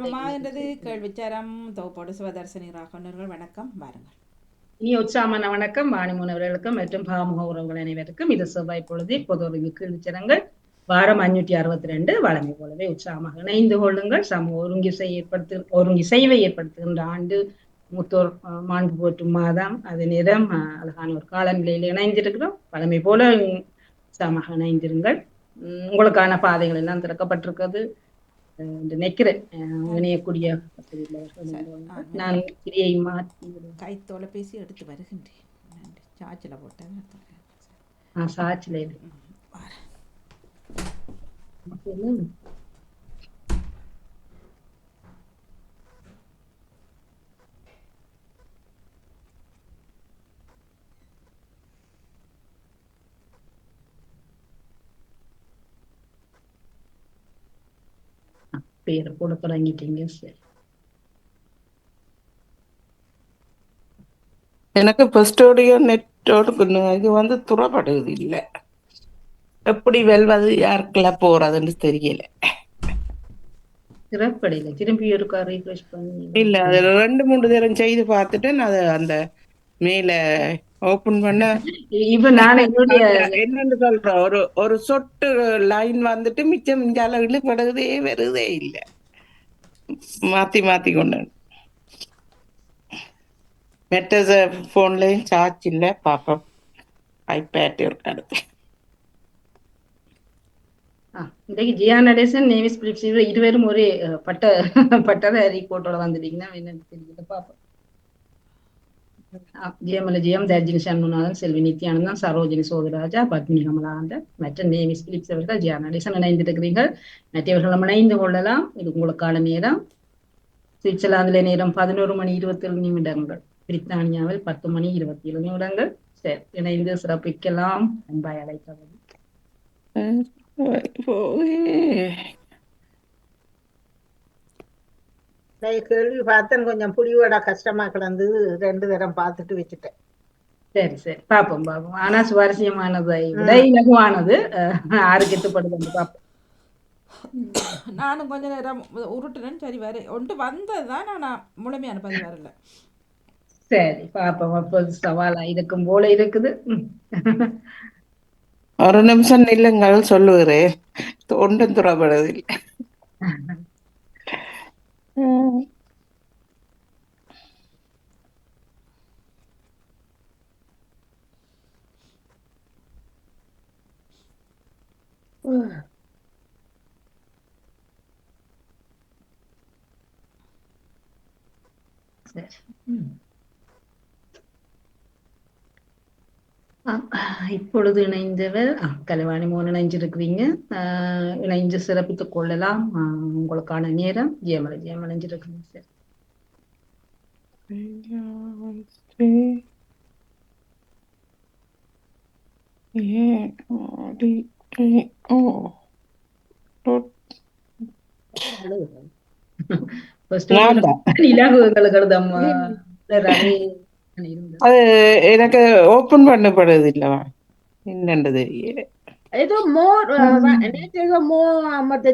ஆரம்பமாகின்றது கேள்விச்சாரம் தொகுப்போடு சிவதர்சினி ராகவனர்கள் வணக்கம் வாருங்கள். இனி உற்சாகமான வணக்கம் வாணிமுனவர்களுக்கும் மற்றும் பாமுக உறவுகள் அனைவருக்கும் இது செவ்வாய் பொழுது பொது கேள்விச்சரங்கள் வாரம் 562 வழமை போலவே உற்சாகமாக இணைந்து கொள்ளுங்கள். சமூக ஒருங்கிசைவை ஏற்படுத்துகின்ற ஆண்டு மூத்தோர் மாண்பு போற்றும் மாதம் அது நேரம் அழகான ஒரு காலநிலையில் இணைந்திருக்கிறோம். வழமை போல உற்சாகமாக இணைந்திருங்கள். உங்களுக்கான பாதைகள் எல்லாம் திறக்கப்பட்டிருக்கிறது நினைக்கிறேன். இணையக்கூடிய நான் கிரியை மாற்றி கை தொலைபேசி எடுத்து வருகின்றேன். சார்ஜில் போட்டேன். சாட்சில பேரை போட தொடங்கிட்டீங்க. சரி, எனக்கு பஸ்டோடியோ நெட்டோடு இது துறப்படுவது இல்லை. எப்படி வெல்வது, யாருக்கெல்லாம் போறதுன்னு தெரியல. திறப்படையில திரும்பி இருக்கா ரீஃப்ரெஷ் பண்ணி இல்ல, அது 2-3 தரம் செய்து பார்த்துட்டு அது அந்த மேல ஓபன் பண்ண இப்ப நான் என்னன்னு சொல்றேன், ஒரு சொட்டு லைன் வந்துட்டு மிச்சம் மிஞ்சால இழுபடுதே வருதே இல்லை. மாத்தி மாத்தி கொண்டு மெட்டஸ் போன்லயும் சார்ஜ் இல்லை. பாப்போம், ஐபேட் இருக்காது. இன்றைக்கு ஜியா நடேசன் நேவிஸ் பிலிப்ஸ் இருவரும் ஒரே பட்டதாரி கோட்டோட வந்துட்டீங்கன்னா என்னன்னு தெரியல. பாப்போம். ஜெயம் தர்ஜினி சண்முநாதன், செல்வி நித்யானந்தன், சரோஜினி சோதராஜா, பத்மினி கமலானந்தன் மற்றும் நேவிஸ் பிலிப்ஸ் அவர்கள் ஜியா நடேசன் இணைந்திருக்கிறீர்கள். மற்றவர்களும் இணைந்து கொள்ளலாம். இது உங்களுக்கான நேரம். சுவிட்சர்லாந்துல நேரம் 11:27 பிரித்தானியாவில் 10:27 சரி, இணைந்து சிறப்பிக்கலாம். அன்பாய் அழைத்தவர் கேள்வி பார்த்தேன், கொஞ்சம் புடிவோட கஷ்டமா கிடந்து 2 தரம் பார்த்துட்டு வச்சுட்டேன். சரி சரி, பாப்போம். ஆனா சுவாரஸ்யமானது, இலகுவானது, யாருக்கு எட்டுப்படுது பாப்போம். நானும் கொஞ்ச நேரம் உருட்டுனேன். சரி, வர ஒன்று வந்ததுதான், நான் முழுமையான பதிவு வரல. சரி, பாப்போம். அப்போது சவாலா இருக்கும் போல இருக்குது. ஒரு நிமிஷம் நில்லுங்கள், சொல்லுகிறேன். ஒன்றும் துறப்படுவதில்லை. இப்பொழுது இணைந்தவர் கலைவாணி மோகன் இணைஞ்சிருக்கிறீங்க. இணைஞ்சு சிறப்பித்துக் கொள்ளலாம். உங்களுக்கான நேரம். ஜெயமலை இணைஞ்சிருக்கிறீங்க சார். அது எனக்கு ஓபன் பண்ணப்படுது இல்லவா, என்னன்றது ஏதோ மோர்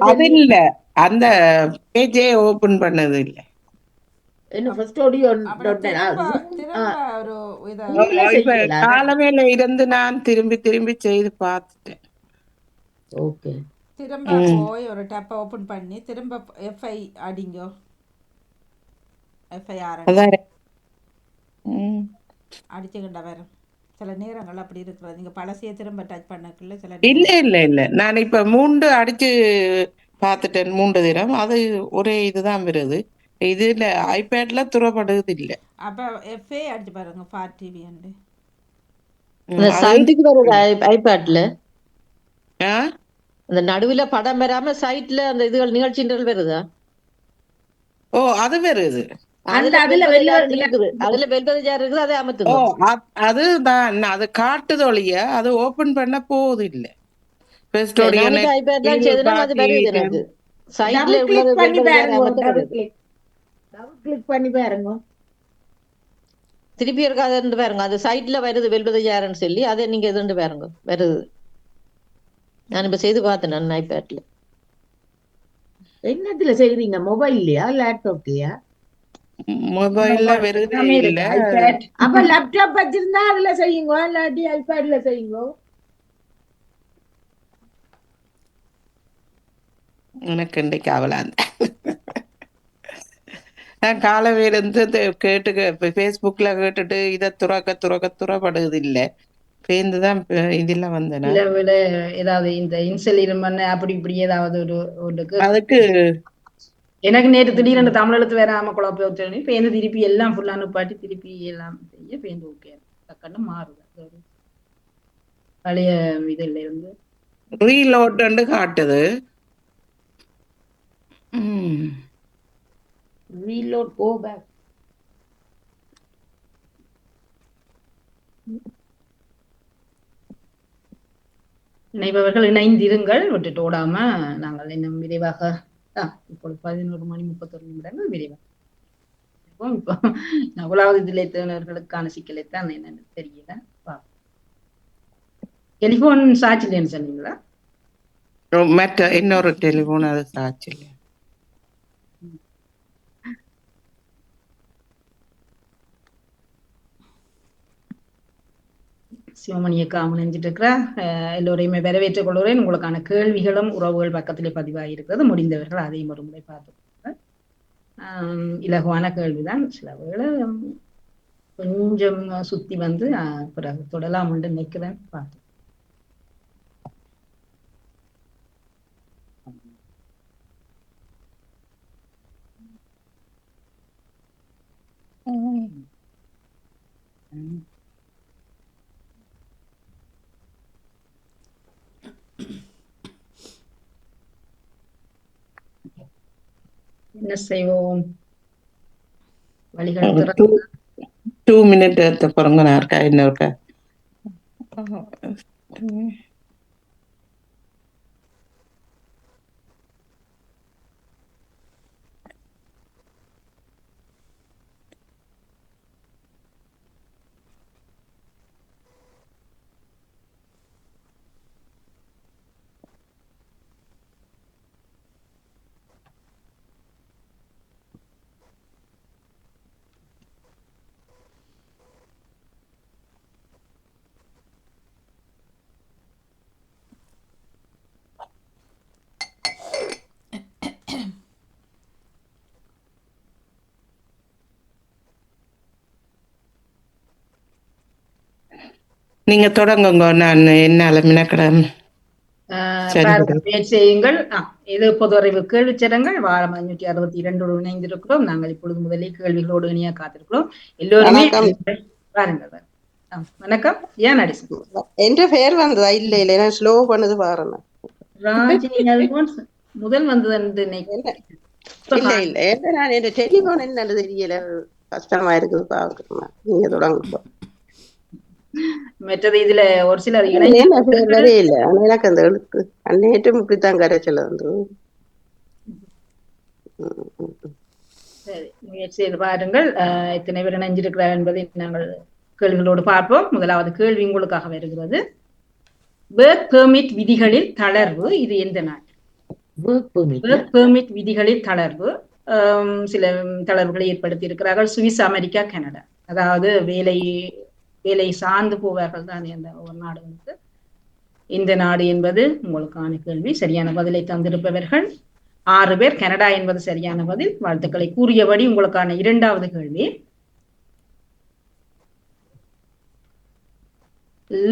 அது இல்ல, அந்த பேஜே ஓபன் பண்ணது இல்ல. காலமேல இருந்து நான் திரும்பி திரும்பி செய்து பார்த்துட்டேன். திரும்ப போய் ஒரு டேப்பை ஓபன் பண்ணி திரும்ப எஃப்ஐ அடிங்கோ. எஃப்ஐஆர் அடிச்சுக்கிட்ட வரும். சில நேரங்கள் அப்படி இருக்கிறது. நீங்க பழசைய திரும்ப டச் பண்ணக்குள்ள சில இல்ல இல்ல இல்ல, நான் இப்ப 3 அடிச்சு பார்த்துட்டேன். 3 தினம் அது ஒரே இதுதான் வருது. இதுல ஐபேட்ல துறப்படுது இல்ல. அப்ப எஃப்ஏ அடிச்சு பாருங்க. ஃபார் டிவி அண்ட் சைட்டுக்கு வருது ஐபேட்ல. அந்த நடுவுல படம் வராம சைட்ல அந்த இதுகள் நிகழ்ச்சிகள் வருதா? ஓ, அது வருது. அதுல வெல்வது யார் இருக்குது, அதை அமர்த்துங்க. அதுதான் அது காட்டுது ஒழிய அது ஓபன் பண்ண போகுது இல்ல. ஐபேட்ல செய்தா அது வருது எனக்கு. சைட்ல உள்ளது கிளிக் பண்ணி பாருங்க. திருப்பி இருக்காது பாருங்க. அது சைட்ல வருது வெல்வது யாருன்னு சொல்லி, அதை நீங்க எதுன்னு பாருங்க, வருது. நான் இப்ப செய்து பார்த்தேன் நான் ஐபேட்ல. என்னத்துல செய்றீங்க? மொபைல்லையா லேப்டாப்லயா? மொபைல்ல வருதே எல்லாமே இல்ல. இருக்கு. ஐபேட். அப்ப லேப்டாப் வச்சிருந்தா அதுல செய்யுங்க, இல்லாட்டி ஐபேட்ல செய்யுங்க. எனக்கு இன்றைக்கு அவளான் நான் காலவேல இருந்து கேட்டு ஃபேஸ்புக்ல கேட்டுட்டு இதை துறப்படுவது இல்லை. பேருந்துதான் இதுல வந்தேனா இல்ல விட ஏதாவது இந்த இன்சலிருமன் அப்படி இப்படி ஏதாவது ஒன்றுக்கு அதுக்கு. எனக்கு நேற்று திடீரென்று தமிழ் எழுத்து வராம குழப்ப வச்சு பேருந்து திருப்பி எல்லாம் ஃபுல்லா நிப்பாட்டி திருப்பி எல்லாம் செய்ய பேருந்து ஓகே டக்குன்னு மாறுது. அது ஒரு பழைய இதுல இருந்து ரீலோட் காட்டுது. Reload go back. இணைப்பவர்கள் இணைந்திருங்கள், விட்டுட்டு ஓடாம. நாங்கள் இன்னும் விரைவாக இப்பொழுது 11:31 விரைவாக இப்போ அவ்வளவு இதில் தேர்ந்தவர்களுக்கான சிக்கலைத்தான் என்னன்னு தெரியல. டெலிபோன் சாட்சிலேன்னு சொன்னீங்களா? மற்ற இன்னொரு டெலிபோன் அது சாட்சி. சிவமணியக்கா முனைஞ்சிட்டு இருக்கிற எல்லோரையுமே வரவேற்றுக் கொள்கிறேன். உங்களுக்கான கேள்விகளும் உறவுகள் பக்கத்திலே பதிவாகிருக்கிறது. முடிந்தவர்கள் அதையும் ஒரு முறை பார்த்து இலகுவான கேள்விதான். சில வேளை கொஞ்சம் சுத்தி வந்து பிறகு தொடலாம் என்று நினைக்கிறேன். பார்த்து என்ன செய்வோம்? வழிகள் 2 minutes எடுத்த பிறங்க இருக்கா என்ன இருக்கா? நீங்க தொடங்குங்க, நான் என்னால மினக்கடன் செய்யுங்கள். இது பொது அறிவு கேள்விச்சரங்கள் வாரம் 562 இணைந்திருக்கிறோம். நாங்கள் இப்பொழுது முதலில் கேள்விகளோடு இணைய காத்திருக்கிறோம். எல்லோருமே பாருங்கள். வணக்கம். ஏன் அடிசன் என்ற பெயர் வந்ததா? இல்ல இல்ல, நான் ஸ்லோ பண்ணது பாருங்க. ராஜினி முதல் வந்தது இல்ல இல்ல, நான் என் டெலிபோன் என்னன்னு தெரியல, கஷ்டமா இருக்குது பாக்குறேன். நீங்க தொடங்க. மற்றது இதுல ஒரு சிலர் வரே இல்ல, எனக்கு அந்த எழுத்து அந்நேற்று இப்படித்தான் கரைச்சல வந்து. சரி, முயற்சி செய்து பாருங்கள். எத்தனை பேர் இணைஞ்சிருக்கிறார் என்பதை நாங்கள் கேள்விகளோடு பார்ப்போம். முதலாவது கேள்வி உங்களுக்காக வருகிறது. ஒர்க் பெர்மிட் விதிகளில் தளர்வு இது எந்த நாடு? ஒர்க் பெர்மிட் விதிகளில் தளர்வு சில தளர்வுகளை ஏற்படுத்தி இருக்கிறார்கள். Swiss, America, Canada. அதாவது வேலை சார்ந்து போவார்கள் தான் அந்த ஒரு நாடு வந்து. இந்த நாடு என்பது உங்களுக்கான கேள்வி. சரியான பதிலை தந்திருப்பவர்கள் 6 பேர். கனடா என்பது சரியான பதில். வாழ்த்துக்களை கூறியபடி உங்களுக்கான இரண்டாவது கேள்வி.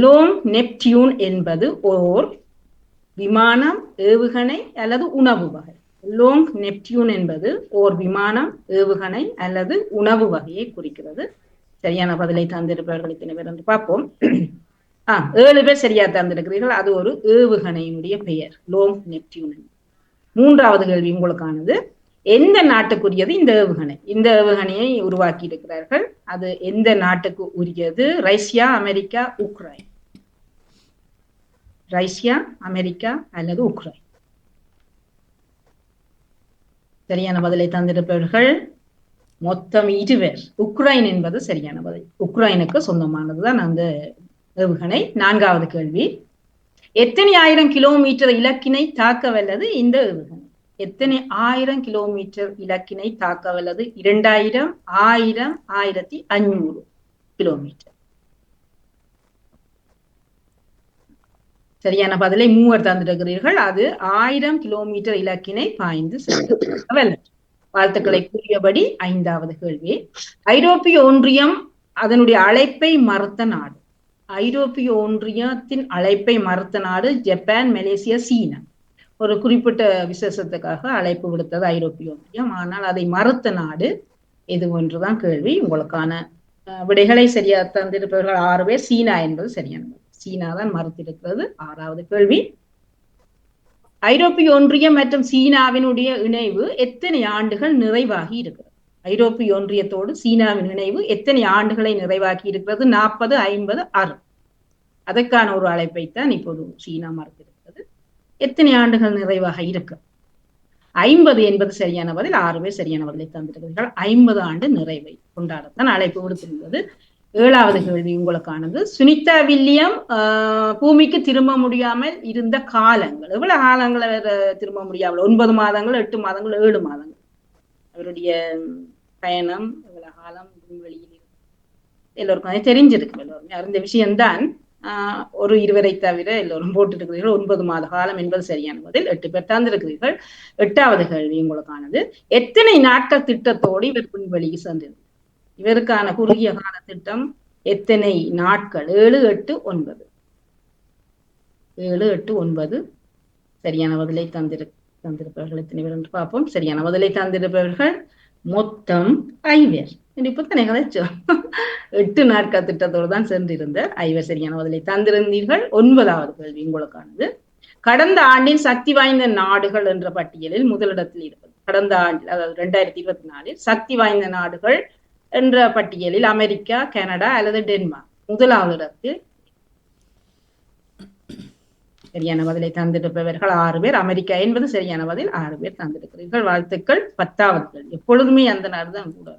லோங் நெப்டியூன் என்பது ஓர் விமானம், ஏவுகணை அல்லது உணவு வகை. லோங் நெப்டியூன் என்பது ஓர் விமானம், ஏவுகணை அல்லது உணவு வகையை குறிக்கிறது. சரியான பதிலை தந்திருப்பவர்கள் இத்தனை பேர் என்று பார்ப்போம். 7 பேர் சரியா தந்திருக்கிறீர்கள். அது ஒரு ஏவுகணையினுடைய பெயர், லோங் நெப்டியூன். மூன்றாவது கேள்வி உங்களுக்கானது. எந்த நாட்டுக்குரியது இந்த ஏவுகணை? இந்த ஏவுகணையை உருவாக்கி இருக்கிறார்கள். அது எந்த நாட்டுக்கு உரியது? Russia, America, Ukraine. Russia, America அல்லது உக்ரைன். சரியான பதிலை தந்திருப்பவர்கள் மொத்தம் 2 பேர். உக்ரைன் என்பது சரியான பதில். உக்ரைனுக்கு சொந்தமானதுதான் அந்த ஏவுகணை. நான்காவது கேள்வி. எத்தனை ஆயிரம் கிலோமீட்டர் இலக்கினை தாக்க வல்லது இந்த ஏவுகணை? எத்தனை 1000 கிலோமீட்டர் இலக்கினை தாக்க வல்லது? 2000, 1000, 1500 கிலோமீட்டர். சரியான பதிலை மூவர் தந்திருக்கிறீர்கள். அது 1000 கிலோமீட்டர் இலக்கினை பாய்ந்து செல்ல. வாழ்த்துக்களை கூறியபடி 5வது கேள்வி. ஐரோப்பிய ஒன்றியம் அதனுடைய அழைப்பை மறுத்த நாடு. ஐரோப்பிய ஒன்றியத்தின் அழைப்பை மறுத்த நாடு ஜப்பான், மலேசியா, சீனா. ஒரு குறிப்பிட்ட விசேஷத்துக்காக அழைப்பு விடுத்தது ஐரோப்பிய ஒன்றியம். ஆனால் அதை மறுத்த நாடு எது ஒன்றுதான் கேள்வி. உங்களுக்கான விடைகளை சரியா தந்திருப்பவர்கள் 6 பேர். சீனா என்பது சரியானது. சீனா தான் மறுத்திருக்கிறது. 6வது கேள்வி. ஐரோப்பிய ஒன்றியம் மற்றும் சீனாவினுடைய இணைவு எத்தனை ஆண்டுகள் நிறைவாகி இருக்கிறது? ஐரோப்பிய ஒன்றியத்தோடு சீனாவின் இணைவு எத்தனை ஆண்டுகளை நிறைவாக்கி இருக்கிறது? 40, 50, 60. அதற்கான ஒரு அழைப்பைத்தான் இப்போது சீனா மறுத்திருக்கிறது. எத்தனை ஆண்டுகள் நிறைவாக இருக்கு? 50 என்பது சரியான பதில். 6 பேர் சரியான பதிலை தந்திருக்கிறீர்கள். 50 ஆண்டு நிறைவை கொண்டாடத்தான் அழைப்பு விடுத்திருந்தது. 7வது கேள்வி உங்களுக்கானது. சுனிதா வில்லியம் பூமிக்கு திரும்ப முடியாமல் இருந்த காலங்கள் எவ்வளவு காலங்களை திரும்ப முடியாமல்? 9 மாதங்கள், 8 மாதங்கள், 7 மாதங்கள். அவருடைய பயணம் எவ்வளவு காலம் விண்வெளியில் எல்லோருக்கும் அதை தெரிஞ்சிருக்கு. எல்லோருமே அறிந்த விஷயம்தான். ஒரு 2 தவிர எல்லோரும் போட்டுருக்கிறீர்கள். 9 மாத காலம் என்பது சரியான பதில். 8 பேர் தந்திருக்கிறீர்கள். 8வது கேள்வி உங்களுக்கானது. எத்தனை நாட்கள் திட்டத்தோடு இவர் விண்வெளிக்கு சென்றிருந்தார்? இவருக்கான குறுகிய கால திட்டம் எத்தனை நாட்கள்? 7, 8, 9. 7, 8, 9. சரியான பதிலை தந்திருப்பவர்கள் எத்தனை பேர் என்று பார்ப்போம். சரியான பதிலை தந்திருப்பவர்கள் மொத்தம் 5 பேர். இப்பத்தானே கதைச்சோம். 8 நாட்கள் திட்டத்தோடு தான் சென்றிருந்த 5 பேர் சரியான பதிலை தந்திருந்தீர்கள். 9வது கேள்வி உங்களுக்கானது. கடந்த ஆண்டின் சக்தி வாய்ந்த நாடுகள் என்ற பட்டியலில் முதலிடத்தில் இருப்பது. கடந்த ஆண்டில், அதாவது 2024 சக்தி வாய்ந்த நாடுகள் என்ற பட்டியலில் அமெரிக்கா, கனடா அல்லது டென்மார்க் முதலாவது இடத்தில். சரியான பதிலை தந்திருப்பவர்கள் 6 பேர். அமெரிக்கா என்பது சரியான பதில். 6 பேர் தந்திருக்கிறீர்கள். வாழ்த்துக்கள். 10வது கேள்வி. எப்பொழுதுமே அந்த நாடுதான் கூட.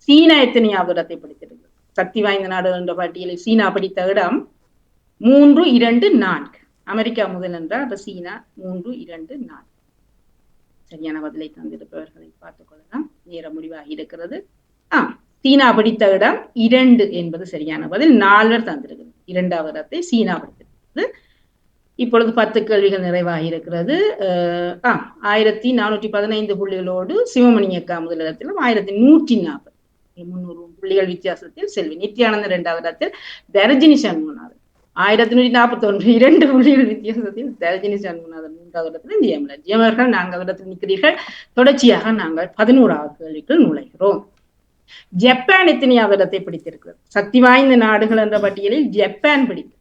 சீனா எத்தனையாவது இடத்தை பிடித்திருக்கு? சக்தி வாய்ந்த நாடு என்ற பட்டியலில் சீனா பிடித்த இடம் 3, 2, 4. அமெரிக்கா முதல் என்றால் அப்ப சீனா 3, 2, 4. சரியான பதிலை தந்திருப்பவர்களை பார்த்துக் கொள்ளலாம். நேரம் முடிவாகி இருக்கிறது. சீனா பிடித்த இடம் 2 என்பது சரியான பதில். 4 பேர் தந்திருக்கிறது. 2வது இடத்தை சீனா பிடித்திருக்கிறது. இப்பொழுது 10 கேள்விகள் நிறைவாகி இருக்கிறது. 1415 புள்ளிகளோடு சிவமணி அக்கா முதலிடத்திலும் 1140 300 புள்ளிகள் வித்தியாசத்தில் செல்வி. நித்யானந்தன் 2வது இடத்தில். தர்ஜினி சண்முகநாதன் 1141 2 புள்ளிகள் வித்தியாசத்தில் தர்ஜினி சண்முகநாதன் 3வது இடத்தில். ஜெயமர்கள் 4வது இடத்தில் நிற்கிறீர்கள். தொடர்ச்சியாக நாங்கள் 11வது கேள்விக்குள் நுழைகிறோம். ஜப்பான் எத்தனையாவது இடத்தை பிடித்திருக்கிறது? சக்தி வாய்ந்த நாடுகள் என்ற பட்டியலில் ஜப்பான் பிடித்து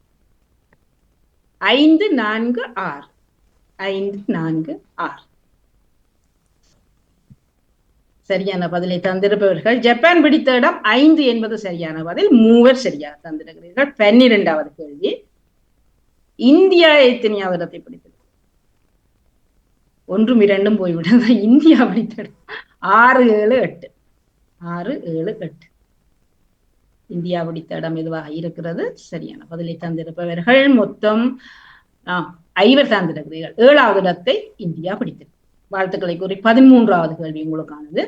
5, 4, 6. 5, 4, 6. சரியான பதிலை தந்திருப்பவர்கள் ஜப்பான் பிடித்த இடம் 5 என்பது சரியான பதில். 3 பேர் சரியாக தந்திருக்கிறீர்கள். 12வது கேள்வி. இந்தியா எத்தனையாவது இடத்தை பிடித்தது? 1, 2 போய்விட்டது. இந்தியா பிடித்த இடம் 6, 7, 8. 6, 7, 8. இந்தியா பிடித்த இடம் எதுவாக இருக்கிறது? சரியான பதிலை தந்திருப்பவர்கள் மொத்தம் 5 பேர் தந்திருக்கிறீர்கள். 7வது இடத்தை இந்தியா பிடித்தது. வாழ்த்துக்களை கூறி 13வது கேள்வி உங்களுக்கானது.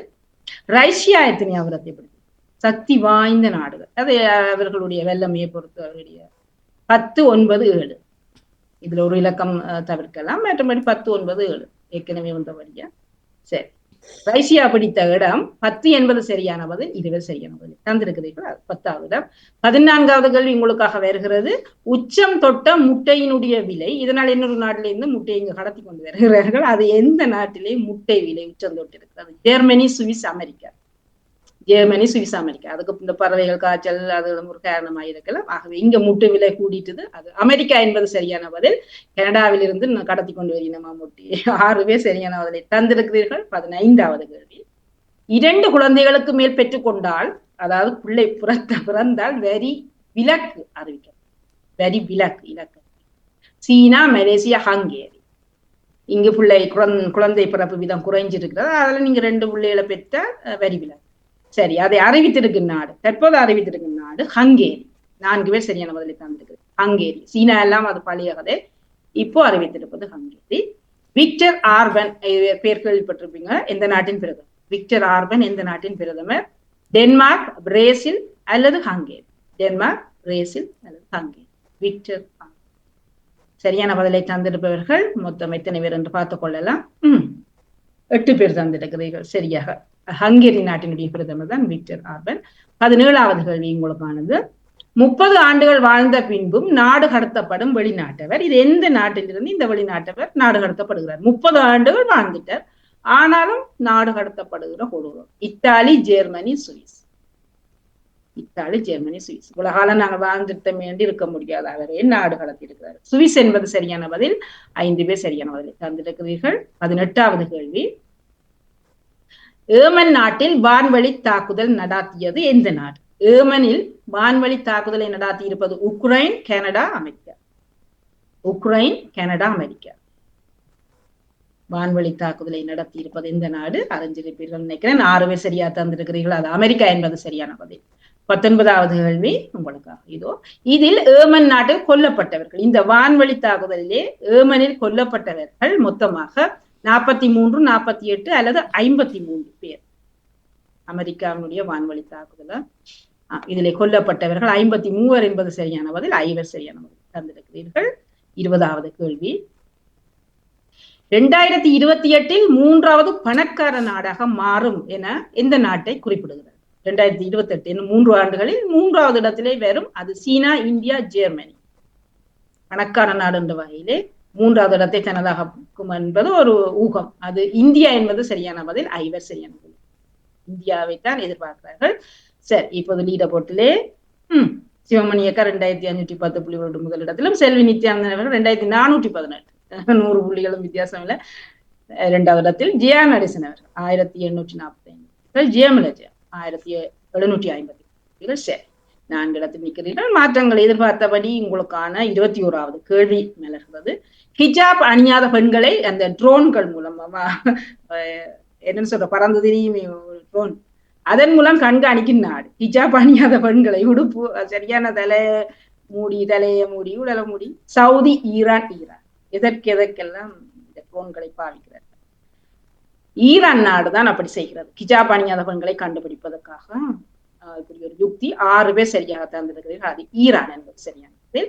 ரஷ்யா எத்தனையாவது இடத்தை பிடித்தது? சக்தி வாய்ந்த நாடுகள். அது அவர்களுடைய வெள்ளமையை பொறுத்து அவருடைய 10, 9, 7. இதுல ஒரு இலக்கம் தவிர்க்கலாம். மற்றபடி 10, 9, 7 ஏற்கனவே வந்தபடியா. சரி, ரஷ்யா பிடித்த இடம் 10 என்பது சரியான பதில். 20 சரியான பதில் தந்திருக்கிறீர்கள். 10வது இடம். 14வது கேள்வி உங்களுக்காக வருகிறது. உச்சம் தொட்ட முட்டையினுடைய விலை. இதனால் இன்னொரு நாட்டிலிருந்து முட்டையை இங்கு கடத்தி கொண்டு வருகிறார்கள். அது எந்த நாட்டிலே முட்டை விலை உச்சம் தொட்டு இருக்கிறது? Germany, Swiss, America. Germany, Swiss, America. அதுக்கு இந்த பறவைகள் காய்ச்சல் அது ஒரு காரணமாக இருக்கலாம். ஆகவே இங்க முட்டை விலை கூடிட்டது. அது அமெரிக்கா என்பது சரியான பதில். கனடாவில் இருந்து கடத்தி கொண்டு வருகிறோமா முட்டி. 6 பேர் சரியான பதிலை தந்திருக்கிறீர்கள். 15வது கேள்வி. 2 குழந்தைகளுக்கு மேல் பெற்றுக்கொண்டால், அதாவது பிள்ளை பிறந்தால் வரி விலக்கு அறிவிக்கும். வரி விலக்கு இலக்கு. சீனா, மலேசியா, ஹங்கேரி. இங்கு பிள்ளை குழந்தை பிறப்பு வீதம் குறைஞ்சிருக்கிறது. அதுல நீங்க 2 பிள்ளைகளை பெற்ற வரி விலக்கு. சரி, அதை அறிவித்திருக்கும் நாடு, தற்போது அறிவித்திருக்கும் நாடு ஹங்கேரி. 4 பேர் சரியான பதிலை தந்திருக்கு. ஹங்கேரி. சீனா எல்லாம் அது பழைய கதை. இப்போ அறிவித்திருப்பது ஹங்கேரி. விக்டர் ஆர்பன் பேர் கேள்விப்பட்டிருப்பீங்க. எந்த நாட்டின் பிரதமர்? விக்டர் ஆர்பன் எந்த நாட்டின் பிரதமர்? டென்மார்க், பிரேசில் அல்லது ஹங்கேரி? டென்மார்க், பிரேசில் அல்லது ஹங்கேரி? Victor urban. சரியான பதிலை தந்திருப்பவர்கள் மொத்தம் எத்தனை பேர் என்று பார்த்துக் கொள்ளலாம். 8 பேர் தந்திருக்கிறீர்கள் சரியாக. ஹங்கேரி நாட்டினுடைய பிரதமர் தான் விக்டர் ஆர்பன். 17வது கேள்வி உங்களுக்கானது. 30 ஆண்டுகள் வாழ்ந்த பின்பும் நாடு கடத்தப்படும் வெளிநாட்டவர். இது எந்த நாட்டிலிருந்து இந்த வெளிநாட்டவர் நாடு கடத்தப்படுகிறார்? 30 ஆண்டுகள் வாழ்ந்துட்டார், ஆனாலும் நாடு கடத்தப்படுகிற கொடூரம். Italy, Germany, Swiss. Italy, Germany, Swiss. உலகால நாங்கள் வாழ்ந்துட்ட வேண்டி இருக்க முடியாது, அவரே நாடு கடத்தி இருக்கிறார். சுவிஸ் என்பது சரியான பதில். 5 பேர் சரியான பதிலை தந்திருக்கிறீர்கள். 18வது கேள்வி. ஏமன் நாட்டில் வான்வழி தாக்குதல் நடாத்தியது எந்த நாடு? ஏமனில் வான்வழி தாக்குதலை நடாத்தி இருப்பது Ukraine, Canada, America. Ukraine, Canada, America. வான்வழி தாக்குதலை நடத்தி இருப்பது எந்த நாடு? அறிஞ்சிருப்பீர்கள் நினைக்கிறேன். 6 பேர் சரியா தந்திருக்கிறீர்கள். அது அமெரிக்கா என்பது சரியான பதில். 19வது கேள்வி உங்களுக்காக இதோ. இதில் ஏமன் நாட்டில் கொல்லப்பட்டவர்கள், இந்த வான்வழி தாக்குதலிலே ஏமனில் கொல்லப்பட்டவர்கள் மொத்தமாக 43, 48 அல்லது 53 பேர். அமெரிக்காவினுடைய வான்வழி தாக்குதல இதிலே கொல்லப்பட்டவர்கள் 53 என்பது சரியான பதில். 5 சரியான பதில் தந்திருக்கிறீர்கள். 20வது கேள்வி. 2028 3வது பணக்கார நாடாக மாறும் என எந்த நாட்டை குறிப்பிடுகிறது? 2028 என்னும் 3 ஆண்டுகளில் 3வது இடத்திலே வரும். அது சீனா, இந்தியா, ஜெர்மனி. பணக்கார நாடு என்ற வகையிலே 3வது இடத்தை தனதாகும் என்பது ஒரு ஊகம். அது இந்தியா என்பது சரியான பதில். 5 சரியான பதில். இந்தியாவைத்தான் எதிர்பார்க்கிறார்கள். சரி, இப்போது லீடர் போட்டிலே சிவமணி அக்கா 2510 புள்ளிகளோடு முதலிடத்திலும், செல்வி நித்யானந்தன் அவர்கள் 2418, 100 புள்ளிகளும் வித்தியாசம் இல்லை 2வது இடத்தில். ஜியா நடேசன் அவர்கள் 1845, ஜெயமலஜா 1750. சரி, 4 இடத்தில் நிற்கிறீர்கள். மாற்றங்கள் எதிர்பார்த்தபடி உங்களுக்கான 21வது கேள்வி மலர்கிறது. ஹிஜாப் அணியாத பெண்களை அந்த ட்ரோன்கள் மூலமா என்னன்னு சொல்ற பறந்து தெரியுமே ட்ரோன், அதன் மூலம் கண்காணிக்கும் நாடு. ஹிஜாப் அணியாத பெண்களை உடுப்பு சரியான தலையை மூடி உடலை மூடி. Saudi, Iran. எதற்கெல்லாம் இந்த ட்ரோன்களை பாவிக்கிறார்? ஈரான் நாடுதான் அப்படி செய்கிறது, ஹிஜாப் அணியாத பெண்களை கண்டுபிடிப்பதற்காக. இப்படி ஒரு யுக்தி. 6 பேர் சரியாக தந்திருக்கிறீர்கள். அது ஈரான் என்பது சரியானது.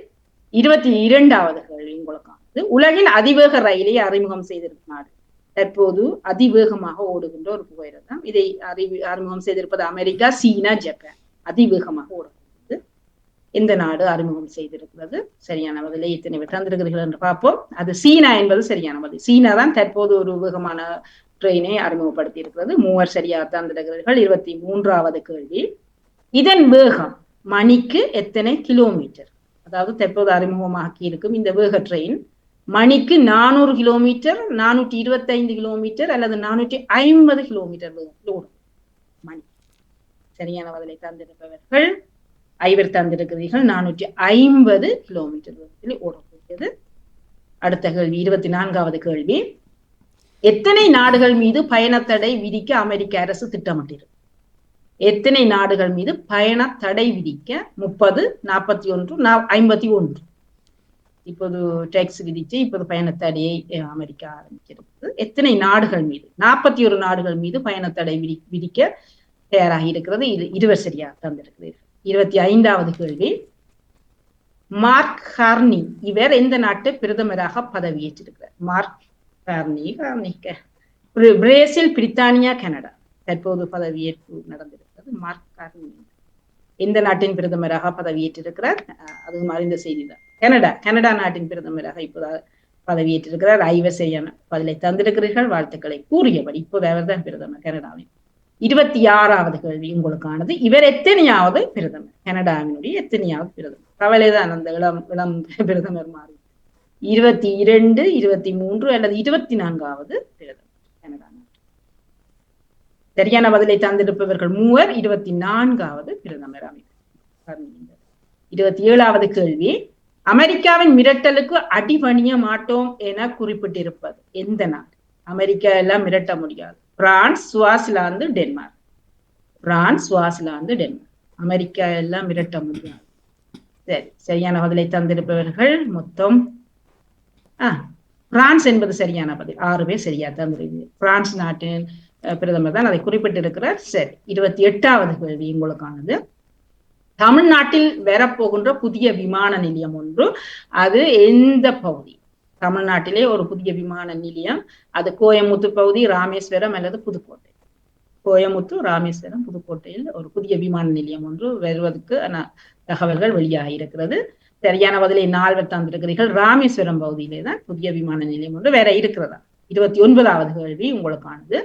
22வது கேள்வி உங்களுக்கானது. உலகின் அதிவேக ரயிலை அறிமுகம் செய்திருக்கும் நாடு. தற்போது அதிவேகமாக ஓடுகின்ற ஒரு புகையிரதம். இதை அறிமுகம் செய்திருப்பது அமெரிக்கா, சீனா, ஜப்பான். அதிவேகமாக ஓடுகிறது எந்த நாடு அறிமுகம் செய்திருக்கிறது? சரியான பதிலை எத்தனை பேர் தந்திருக்கிறீர்கள் என்று பார்ப்போம். அது சீனா என்பது சரியான பதில். சீனா தான் தற்போது ஒரு வேகமான ட்ரெயினை அறிமுகப்படுத்தி இருக்கிறது. 3 சரியாக தந்திருக்கிறீர்கள். 23வது கேள்வி. இதன் வேகம் மணிக்கு எத்தனை கிலோமீட்டர்? அதாவது தற்போது அறிமுகமாக்கி இருக்கும் இந்த வேக ட்ரெயின் மணிக்கு 400 கிலோமீட்டர், 425 கிலோமீட்டர் அல்லது 450 கிலோமீட்டர் வேகத்தில் ஓடும் மணி. சரியான பதிலை தந்திருப்பவர்கள் 5 தந்திருக்கிறீர்கள். 450 கிலோமீட்டர் வேகத்தில் ஓடக்கூடியது. அடுத்த கேள்வி 24வது கேள்வி. எத்தனை நாடுகள் மீது பயணத்தடை விதிக்க அமெரிக்க அரசு திட்டமிட்டிருக்கு? எத்தனை நாடுகள் மீது பயண தடை விதிக்க? 30, 41, 51. இப்போது டாக்ஸ் விதிச்சு இப்போது பயணத்தடையை அமெரிக்கா ஆரம்பிச்சிருக்கிறது. எத்தனை நாடுகள் மீது? 41 நாடுகள் மீது பயணத்தடை விதிக்க தயாராகி இருக்கிறது. இது 20 சரியாக தந்திருக்கிறீர்கள். 25வது கேள்வி. மார்க் கார்னி இவர் எந்த நாட்டு பிரதமராக பதவியேற்றிருக்கிறார்? மார்க் கார்னி பிரேசில், பிரித்தானியா, கனடா. தற்போது பதவியேற்பு நடந்திருக்கிறது. மார்க் கார்னி எந்த நாட்டின் பிரதமராக பதவியேற்றிருக்கிறார்? அதுவும் அறிந்த செய்திதான். கனடா நாட்டின் பிரதமராக இப்போது பதவியேற்றிருக்கிறார். 5 சரியான பதிலை தந்திருக்கிறீர்கள். வாழ்த்துக்களை கூறியபடி இப்போது அவர் தான் பிரதமர் கனடாவின். 26வது கேள்வி உங்களுக்கானது. இவர் எத்தனையாவது பிரதமர்? கனடாவினுடைய எத்தனையாவது பிரதமர்? கவலைதான் அந்த இளம் பிரதமர் மாறி 22, 23 அல்லது 24வது பிரதமர் கனடா நாட்டு. சரியான பதிலை தந்திருப்பவர்கள் 3. 24வது பிரதமர் அமைச்சர். 27வது கேள்வி. அமெரிக்காவின் மிரட்டலுக்கு அடிபணிய மாட்டோம் என குறிப்பிட்டிருப்பது எந்த நாடு? அமெரிக்கா எல்லாம் மிரட்ட முடியாது. France, Swaziland, Denmark. France, Swaziland, Denmark. America எல்லாம் மிரட்ட முடியாது. சரி, சரியான பதிலை தந்திருப்பவர்கள் மொத்தம் பிரான்ஸ் என்பது சரியான பதில். 6 பேர் சரியா தந்திருக்கீங்க. பிரான்ஸ் நாட்டின் பிரதமர் தான் அதை குறிப்பிட்டிருக்கிறார். சரி, 28வது கேள்வி உங்களுக்கானது. தமிழ்நாட்டில் வரப்போகின்ற புதிய விமான நிலையம் ஒன்று, அது எந்த பகுதி? தமிழ்நாட்டிலே ஒரு புதிய விமான நிலையம், அது கோயமுத்தூர் பகுதி, ராமேஸ்வரம் அல்லது புதுக்கோட்டை. கோயமுத்தூர், ராமேஸ்வரம், புதுக்கோட்டையில் ஒரு புதிய விமான நிலையம் ஒன்று வருவதற்கு தகவல்கள் வெளியாக இருக்கிறது. சரியான பதிலை 4 தந்திருக்கிறீர்கள். ராமேஸ்வரம் பகுதியிலே தான் புதிய விமான நிலையம் ஒன்று வேற இருக்கிறதா. 29வது கேள்வி உங்களுக்கானது.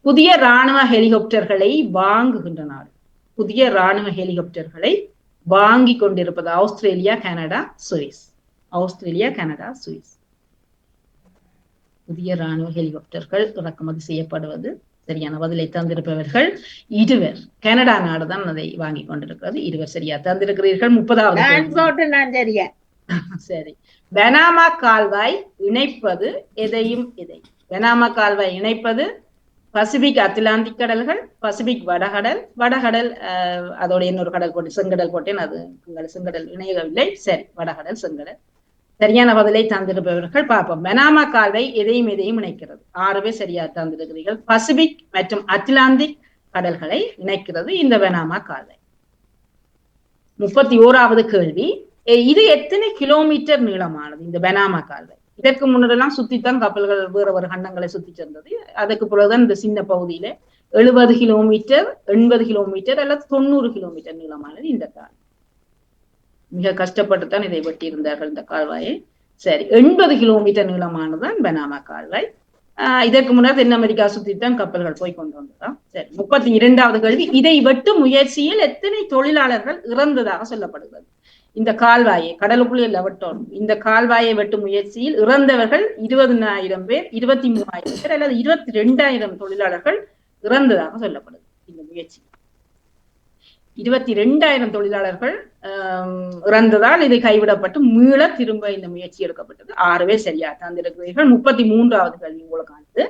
புதிய ராணுவ ஹெலிகாப்டர்களை வாங்குகின்ற நாடு, புதிய ராணுவ ஹெலிகாப்டர்களை வாங்கி கொண்டிருப்பது Australia, Canada, Swiss. Australia, Canada, Swiss. புதிய ராணுவ ஹெலிகாப்டர்கள் இறக்குமதி செய்யப்படுவது. சரியான பதிலை தந்திருப்பவர்கள் 2 கனடா நாடுதான் அதை வாங்கி கொண்டிருக்கிறது. 2 சரியா தந்திருக்கிறீர்கள். 30வது. சரி, பனாமா கால்வாய் இணைப்பது எதையும் எதை? பனாமா கால்வாய் இணைப்பது பசிபிக் அட்லாண்டிக் கடல்கள், பசிபிக் வடகடல், வடகடல் அதோட இன்னொரு கடல் போட்டு செங்கடல் போட்டேன், அது செங்கடல் இணையவில்லை. சரி, வடகடல், செங்கடல். சரியான பதிலை தந்திருப்பவர்கள் பார்ப்போம். பனாமா கால்வாய் எதையும் எதையும் இணைக்கிறது. 6 பேர் சரியா தந்திருக்கிறீர்கள். பசிபிக் மற்றும் அட்லாண்டிக் கடல்களை இணைக்கிறது இந்த பனாமா கால்வாய். 31வது கேள்வி. இது எத்தனை கிலோமீட்டர் நீளமானது இந்த பனாமா கால்வாய்? இதற்கு முன்னரெல்லாம் சுத்தித்தான் கப்பல்கள் வேற ஒரு கண்டங்களை சுத்தி சென்றது. அதுக்கு பிறகுதான் இந்த சின்ன பகுதியில 70 கிலோமீட்டர், 80 கிலோமீட்டர் அல்லது 90 கிலோமீட்டர் நீளமானது இந்த கால்வாய். மிக கஷ்டப்பட்டுத்தான் இதை வெட்டி இருந்தார்கள் இந்த கால்வாயை. சரி, 80 கிலோமீட்டர் நீளமானதுதான் பனாமா கால்வாய். இதற்கு முன்னர் தென் அமெரிக்கா சுத்தித்தான் கப்பல்கள் போய் கொண்டு வந்ததான். சரி, 32வது கேள்வி. இதை வெட்டும் முயற்சியில் எத்தனை தொழிலாளர்கள் இறந்ததாக சொல்லப்படுகிறது? இந்த கால்வாயை கடலுக்குள்ளே வெட்டணும். இந்த கால்வாயை வெட்டும் முயற்சியில் இறந்தவர்கள் 20,000 பேர், 23,000 பேர் அல்லது 22,000 தொழிலாளர்கள் இறந்ததாக சொல்லப்படுது. இந்த முயற்சி 22,000 தொழிலாளர்கள் இறந்ததால் இதை கைவிடப்பட்டு மீள திரும்ப இந்த முயற்சி எடுக்கப்பட்டது. 6 பேர் சரியா தந்திருக்கிறீர்கள். 33வது கேள்வி உங்களுக்கானது.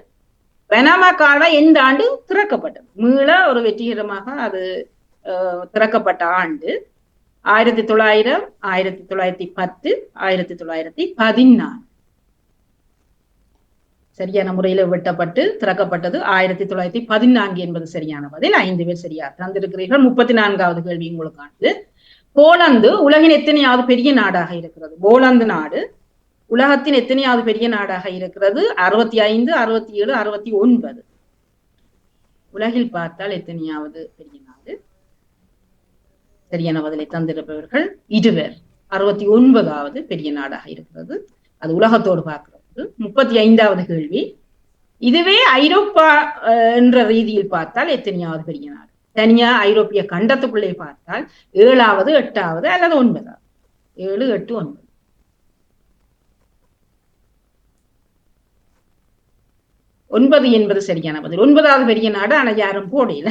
பனாமா கால்வாய் எந்த ஆண்டு திறக்கப்பட்டது? மீள ஒரு வெற்றிகரமாக அது திறக்கப்பட்ட ஆண்டு 1900, 1910, 1914. சரியான முறையில வெட்டப்பட்டு திறக்கப்பட்டது 1914 என்பது சரியான பதில். 5 பேர் சரியா தந்திருக்கிறீர்கள். 34வது கேள்வி உங்களுக்கானது. போலந்து உலகின் எத்தனையாவது பெரிய நாடாக இருக்கிறது? போலந்து நாடு உலகத்தின் எத்தனையாவது பெரிய நாடாக இருக்கிறது? 65, 67, 69. உலகில் பார்த்தால் எத்தனையாவது பெரிய நாடு? சரியான பதிலை தந்திருப்பவர்கள் 2 69வது பெரிய நாடாக இருக்கிறது. அது உலகத்தோடு பார்க்கிறது. 35வது கேள்வி. இதுவே ஐரோப்பா என்ற ரீதியில் பார்த்தால் எத்தனையாவது பெரிய நாடு? தனியா ஐரோப்பிய கண்டத்துக்குள்ளே பார்த்தால் 7வது, 8வது அல்லது 9வது? 7, 8, 9. 9 என்பது சரியான பதில். 9வது பெரிய நாடு, ஆனா யாரும் போடல.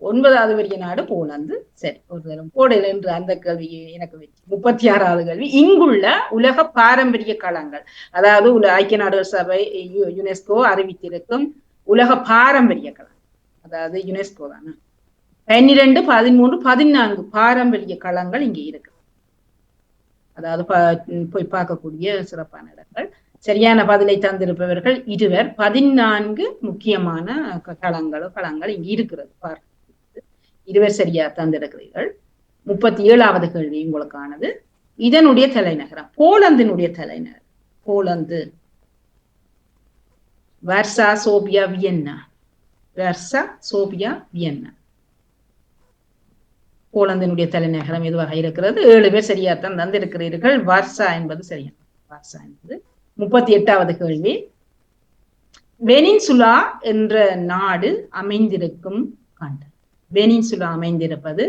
9வது பெரிய நாடு போலந்து. சரி, ஒரு தரம் போடல என்று அந்த கேள்வி எனக்கு வெற்றி. 36வது கேள்வி. இங்குள்ள உலக பாரம்பரிய களங்கள், அதாவது ஐக்கிய நாடுகள் சபை யுனெஸ்கோ அறிவித்திருக்கும் உலக பாரம்பரிய களம், அதாவது யுனெஸ்கோ தானே, 12, 13, 14 பாரம்பரிய களங்கள் இங்கே இருக்கு. அதாவது போய் பார்க்கக்கூடிய சிறப்பான இடங்கள். சரியான பதிலை தந்திருப்பவர்கள் 2 14 முக்கியமான களங்கள் இங்கு இருக்கிறது. 2 சரியா தந்திருக்கிறீர்கள். 37வது கேள்வி உங்களுக்கானது. இதனுடைய தலைநகரம், போலந்தினுடைய தலைநகர் Poland. Warsaw, Sofia, Vienna. Warsaw, Sofia, Vienna. போலந்தினுடைய தலைநகரம் எதுவாக இருக்கிறது? 7 பேர் சரியாத்தான் தந்திருக்கிறீர்கள். வர்சா என்பது சரியான. வர்சா என்பது. 38வது கேள்வி. வெனின்சுலா என்ற நாடு அமைந்திருக்கும் கண்டம். வெனின்சுலா அமைந்திருப்பது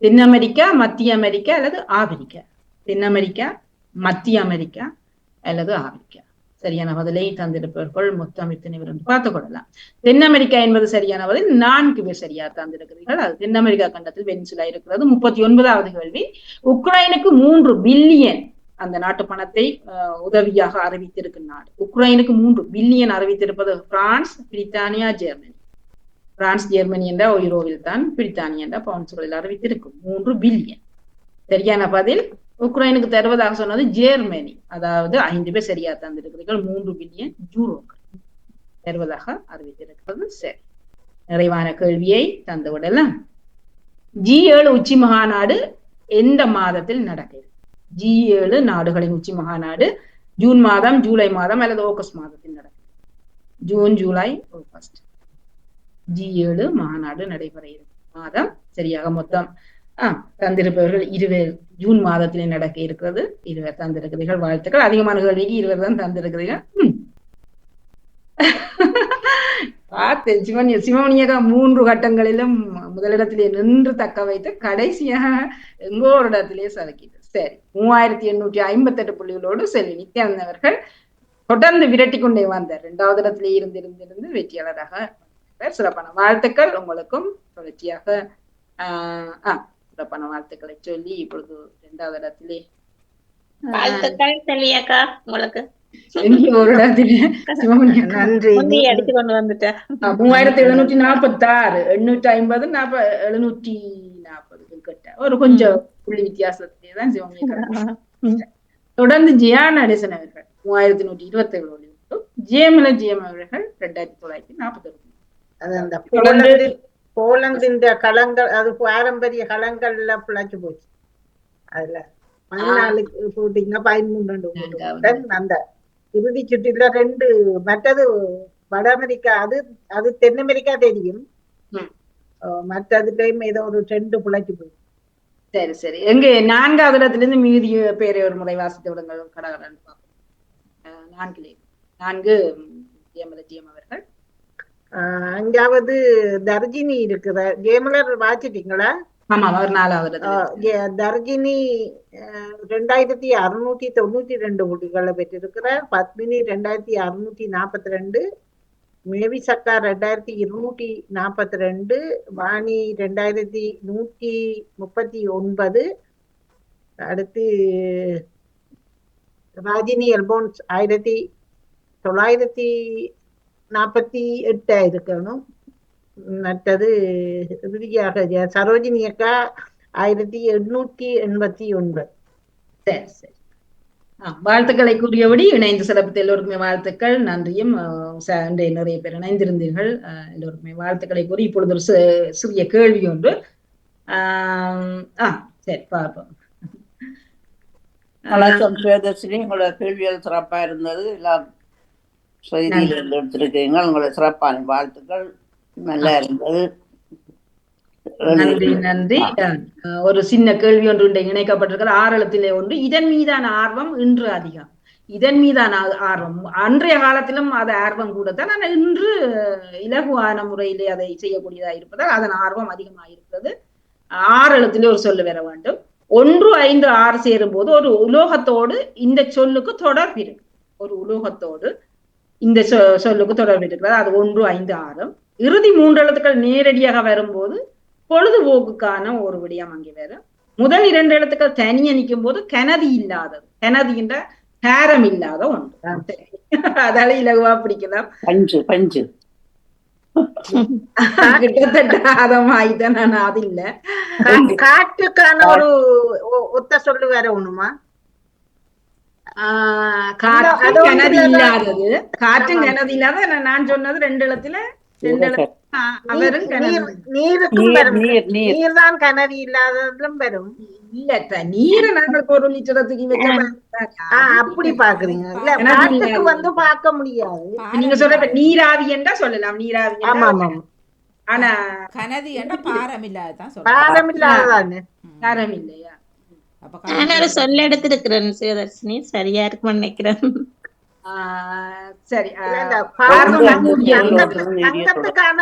தென் அமெரிக்கா, மத்திய அமெரிக்கா அல்லது ஆப்பிரிக்கா? தென் அமெரிக்கா, மத்திய அமெரிக்கா அல்லது ஆப்பிரிக்கா? சரியான பதிலை தந்திருப்பவர்கள் மொத்தம் எத்தனை பேர் என்று பார்த்துக் கொள்ளலாம். தென் அமெரிக்கா என்பது சரியான பதில். 4 பேர் சரியா தந்திருக்கிறீர்கள். அது தென் அமெரிக்கா கண்டத்தில் வெனின்சுலா இருக்கிறது. 39வது கேள்வி. உக்ரைனுக்கு 3 பில்லியன் அந்த நாட்டு பணத்தை உதவியாக அறிவித்திருக்கும் நாடு. உக்ரைனுக்கு 3 பில்லியன் அறிவித்திருப்பது பிரான்ஸ், பிரித்தானியா, ஜெர்மனி. பிரான்ஸ், ஜெர்மனி என்ற யூரோவில் தான், பிரித்தானியா என்ற பவுண்ட்ஸ்களில் அறிவித்திருக்கும் 3 பில்லியன். சரியான பதில் உக்ரைனுக்கு தருவதாக சொன்னது ஜெர்மனி. அதாவது 5 பேர் சரியா தந்திருக்கிறீர்கள். 3 பில்லியன் யூரோக்கள் தருவதாக அறிவித்திருக்கிறது. சரி, நிறைவான கேள்வியை தந்து விடலாம். G7 உச்சி மகாநாடு எந்த மாதத்தில் நடக்கிறது? G7 நாடுகளின் உச்சி மகாநாடு ஜூன் மாதம், ஜூலை மாதம் அல்லது ஆகஸ்ட் மாதத்தில் நடக்கிறது. June, July, August. G7 மாநாடு நடைபெற இருக்கும் மாதம் சரியாக மொத்தம் தந்திருப்பவர்கள் 20 ஜூன் மாதத்திலே நடக்க இருக்கிறது. 20 தந்திருக்கிறீர்கள். வாழ்த்துக்கள். அதிகமான கேள்விக்கு 20 தான் தந்திருக்கிறீர்கள். சிவமணியகா 3 கட்டங்களிலும் முதலிடத்திலே நின்று தக்க வைத்து கடைசியாக எங்கோ ஒரு இடத்திலே சதக்கிட்டு. சரி, 3858 புள்ளிகளோடு செல்வி நித்யானந்தன் அவர்கள் தொடர்ந்து விரட்டி கொண்டே வந்தார். 2வது இடத்திலே இருந்து வெற்றியாளராக சிறப்பான வாழ்த்துக்கள். உங்களுக்கும் தொடர்ச்சியாக சிறப்பான வாழ்த்துக்களை சொல்லி இப்பொழுது 2வது இடத்திலே வாழ்த்துக்கள் செல்வியக்கா. உங்களுக்கு ஒரு இடத்திலே நன்றி. அடிச்சு கொண்டு வந்துட்டேன். 3746 850 740 கிட்ட ஒரு கொஞ்சம் புள்ளி வித்தியாசத்திலே தான் சிவமணியக்கா. தொடர்ந்து ஜியா நடேசன் அவர்கள் 3127 ஜேமல ஜிஎம் அவர்கள் 2941. போலந்தின் களங்கள், அது பாரம்பரிய களங்கள்ல பிழைச்சு போச்சு. அதுல 14 போட்டிங்க 13 அந்த இறுதி சுற்றில 2. மற்றது வட அமெரிக்கா, அது தென் அமெரிக்கா தெரியும். மற்றதுலயும் ஏதோ ஒரு 2 பிழைச்சு போச்சு. சரி சரி, எங்க 4வது இடத்துல இருந்து மீதி பேரை ஒரு முறை வாசித்து விடுங்கள். கடகடன் 4 ஜிஎம் அவர்கள். 5வது தர்ஜினி இருக்குத. ஜெயமலர் வாசிட்டீங்களா? ஆமா, அவர் 4வது. தர்ஜினி 2692 புள்ளிகளை பெற்றிருக்கிறார். பத்மினி 2642, மேவி சக்கா 2242, வாணி 2139, அடுத்து ராஜினி எல்போன்ஸ் 1948 இருக்கணும். மற்றது இறுதியாக சரோஜினி அக்கா 1889. சரி சரி, வாழ்த்துக்களை கூறியபடி இணைந்து சிறப்பித்த எல்லோருக்குமே வாழ்த்துக்கள், நன்றியும். நிறைய பேர் இணைந்திருந்தீர்கள். எல்லோருக்குமே வாழ்த்துக்களை கூறி இப்பொழுது ஒரு சிறிய கேள்வி ஒன்று. சரி, பார்ப்போம். வணக்கம் சுவேதஸ்ரீ, உங்களோட கேள்விகள் சிறப்பா இருந்தது. எல்லாம் செய்தியில் எடுத்திருக்கீங்க. உங்களோட சிறப்பான வாழ்த்துக்கள், நல்லா இருந்தது. நன்றி நன்றி. ஒரு சின்ன கேள்வி ஒன்று இணைக்கப்பட்டிருக்கிற 6 எழுத்திலே ஒன்று. இதன் மீதான ஆர்வம் இன்று அதிகம். இதன் மீதான ஆர்வம் அன்றைய காலத்திலும் அது ஆர்வம் கூடத்தான், ஆனால் இன்று இலகுவான முறையிலே அதை செய்யக்கூடியதா இருப்பதால் அதன் ஆர்வம் அதிகமாக இருக்கிறது. 6 எழுத்திலே ஒரு சொல்லு வர வேண்டும். 1, 5, 6 சேரும் போது ஒரு உலோகத்தோடு இந்த சொல்லுக்கு தொடர்பு இருக்கு. ஒரு உலோகத்தோடு இந்த சொல்லுக்கு தொடர்பு இருக்கிறது. அது 1, 5, 6. இறுதி 3 எழுத்துக்கள் நேரடியாக வரும்போது பொழுதுபோக்குக்கான ஒரு விடயம் அங்கே வரும். முதல் 2 எழுத்துக்கள் தனிய நிற்கும் போது கனதி இல்லாதது, கனதி என்ற பேரம் இல்லாத ஒன்று. அதால இலகுவா பிடிக்கலாம். பஞ்சு கிட்டத்தட்ட அதமாயிதான். நான் அது இல்ல. காற்றுக்கான ஒரு ஒத்த சொல்லு வேற ஒண்ணுமா? காற்று கனதி இல்லாதது. காற்றும் கனதி இல்லாத நான் சொன்னது 2 எழுத்துல. 2 எழுத்து அவரும் நீருக்கும் வரும். நீர் தான் கனதி இல்லாததும் வரும். இல்ல, நீரை நாங்கள் ஒரு லிட்டரத்துக்கு அப்படி பாக்குறீங்க. இல்ல, காற்றுக்கு வந்து பார்க்க முடியாது. நீங்க சொல்ற நீராவி என்றா சொல்லலாம். நீராவி. ஆமா ஆமா. ஆனா கனதி என்றா பாரம் இல்லாததான் சொல்றேன். பாரம் இல்லாததானே. பாரம் இல்லையா? நான் சொல்ல எடுத்திருக்கிறேன் சிவதர்ஷினி, சரியா இருக்கும்னு நினைக்கிறேன். சரி,